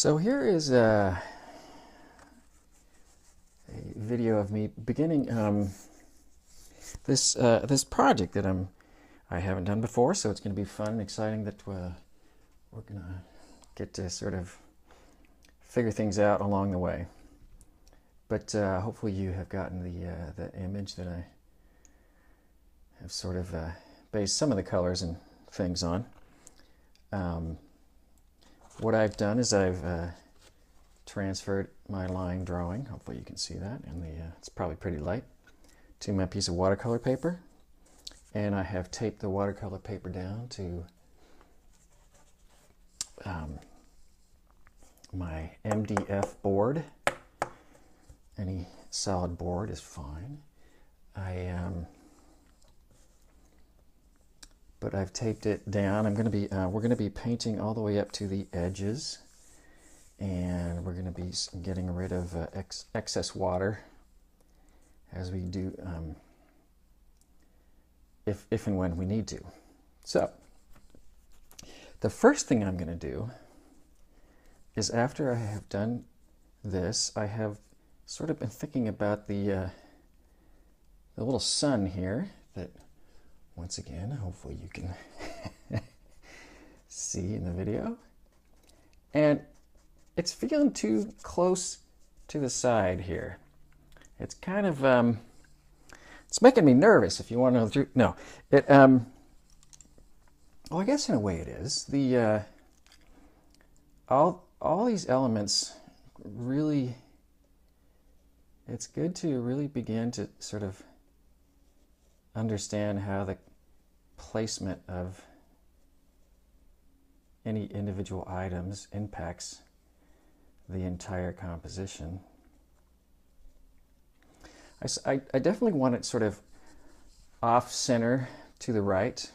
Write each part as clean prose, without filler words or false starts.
So here is a video of me beginning this project that I haven't done before, so it's going to be fun and exciting that we're going to get to sort of figure things out along the way. But hopefully you have gotten the image that I have sort of based some of the colors and things on. What I've done is I've transferred my line drawing, hopefully you can see that, and it's probably pretty light, to my piece of watercolor paper. And I have taped the watercolor paper down to my MDF board. Any solid board is fine. But I've taped it down. We're going to be painting all the way up to the edges, and we're going to be getting rid of excess water as we do, if and when we need to. So the first thing I'm going to do is, after I have done this, I have sort of been thinking about the little sun here that, once again, hopefully you can see in the video. And it's feeling too close to the side here. It's kind of, it's making me nervous, if you want to know the truth. No, well, I guess in a way it is. All these elements really, it's good to really begin to sort of understand how the placement of any individual items impacts the entire composition. I definitely want it sort of off-center to the right,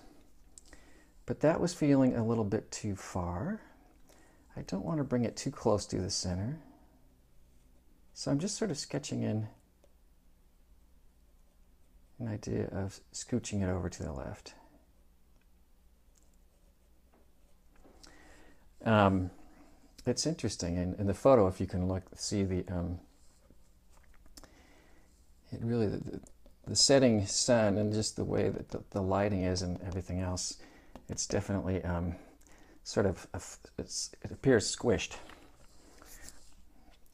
but that was feeling a little bit too far. I don't want to bring it too close to the center. So I'm just sort of sketching in an idea of scooching it over to the left. It's interesting in the photo, if you can look, see it really, the setting sun and just the way that the lighting is and everything else, it's definitely sort of, it appears squished.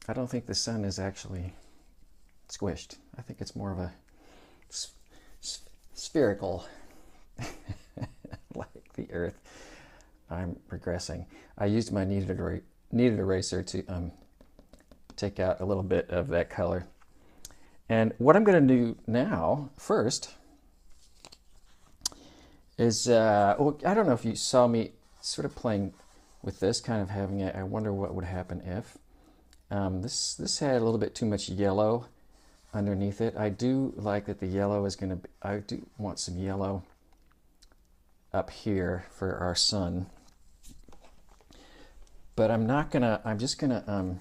I don't think the sun is actually squished. I think it's more of a spherical, like the Earth. I'm regressing. I used my kneaded eraser to take out a little bit of that color. And what I'm going to do now, first, is, well, I don't know if you saw me sort of playing with this, kind of having I wonder what would happen if. This had a little bit too much yellow underneath it. I do like that the yellow is going to be, I do want some yellow up here for our sun. But I'm just gonna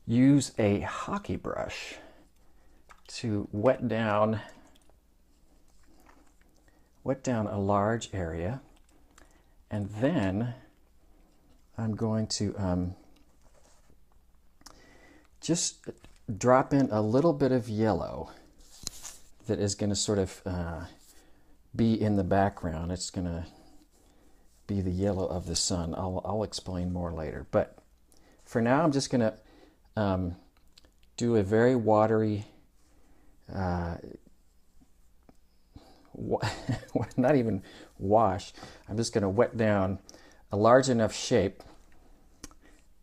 use a hockey brush to wet down a large area, and then I'm going to just drop in a little bit of yellow that is going to sort of be in the background. It's going to be the yellow of the sun. I'll explain more later. But for now, I'm just going to do a very watery, not even wash. I'm just going to wet down a large enough shape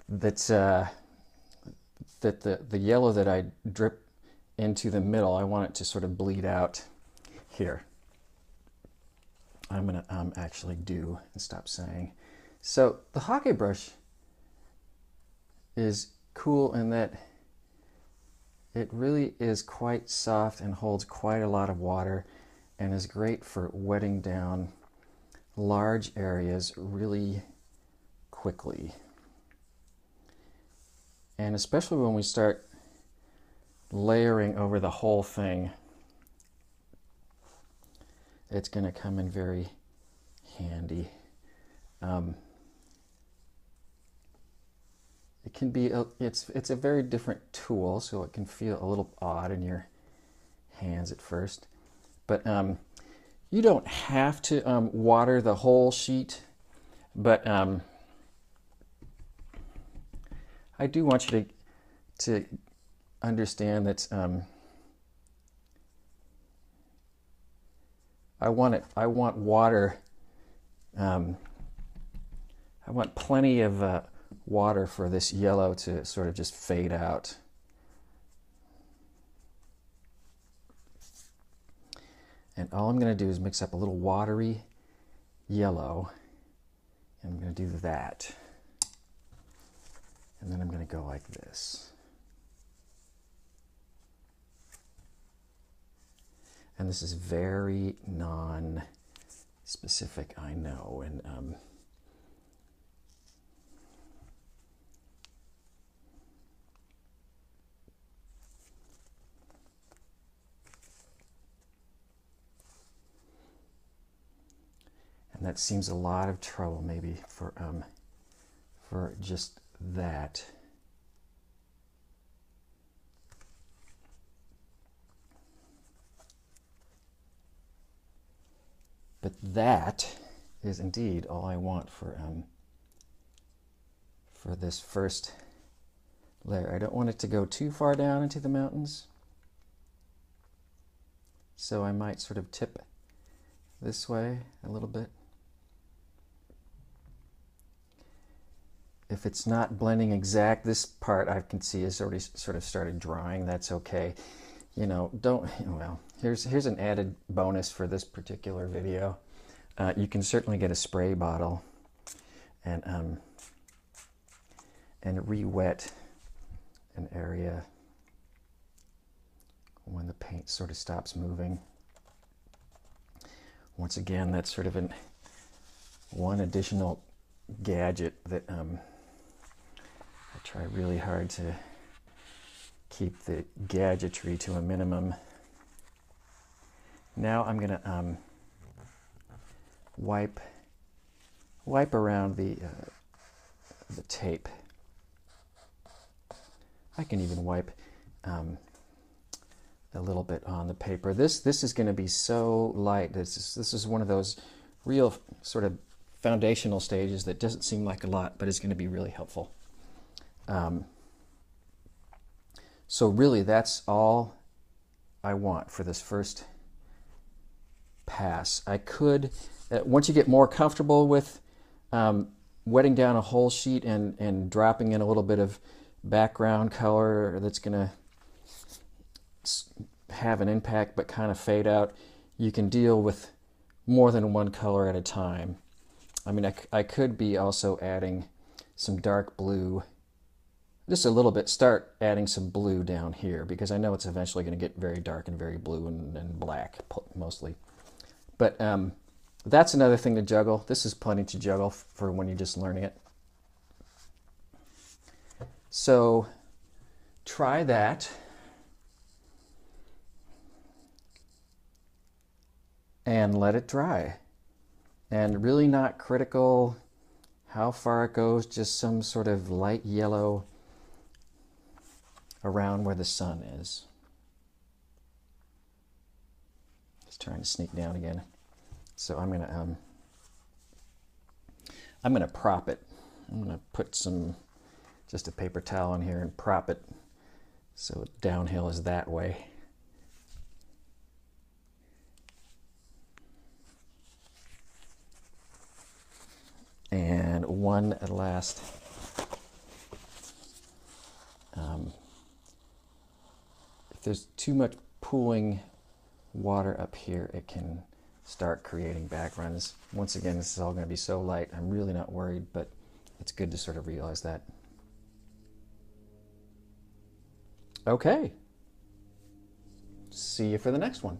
that's that the yellow that I drip into the middle, I want it to sort of bleed out here. I'm going to actually do and stop saying. So the hockey brush is cool in that it really is quite soft and holds quite a lot of water and is great for wetting down large areas really quickly. And especially when we start layering over the whole thing, it's going to come in very handy. it can be it's a very different tool, so it can feel a little odd in your hands at first. But you don't have to water the whole sheet, but I do want you to understand that I want water. I want plenty of water for this yellow to sort of just fade out. And all I'm going to do is mix up a little watery yellow. And I'm going to do that. And then I'm going to go like this. And this is very non-specific, I know. And that seems a lot of trouble, maybe for just that. But that is indeed all I want for this first layer. I don't want it to go too far down into the mountains, so I might sort of tip this way a little bit. If it's not blending exact, this part I can see is already sort of started drying. That's okay. You know, well, here's an added bonus for this particular video. You can certainly get a spray bottle and re-wet an area when the paint sort of stops moving. Once again, that's sort of one additional gadget that I try really hard to keep the gadgetry to a minimum. Now I'm going to wipe around the tape. I can even wipe a little bit on the paper. This is going to be so light. This is one of those real sort of foundational stages that doesn't seem like a lot, but is going to be really helpful. So really, that's all I want for this first pass. I could, once you get more comfortable with wetting down a whole sheet and dropping in a little bit of background color that's going to have an impact but kind of fade out, you can deal with more than one color at a time. I mean, I could be also adding some dark blue, just a little bit, start adding some blue down here, because I know it's eventually going to get very dark and very blue and black mostly. But that's another thing to juggle. This is plenty to juggle for when you're just learning it. So try that. And let it dry. And really not critical how far it goes, just some sort of light yellow around where the sun is. Just trying to sneak down again. So I'm gonna prop it. I'm gonna put just a paper towel in here and prop it so downhill is that way. And one last if there's too much pooling water up here, it can start creating backgrounds. Once again, this is all going to be so light, I'm really not worried, but it's good to sort of realize that. Okay. See you for the next one.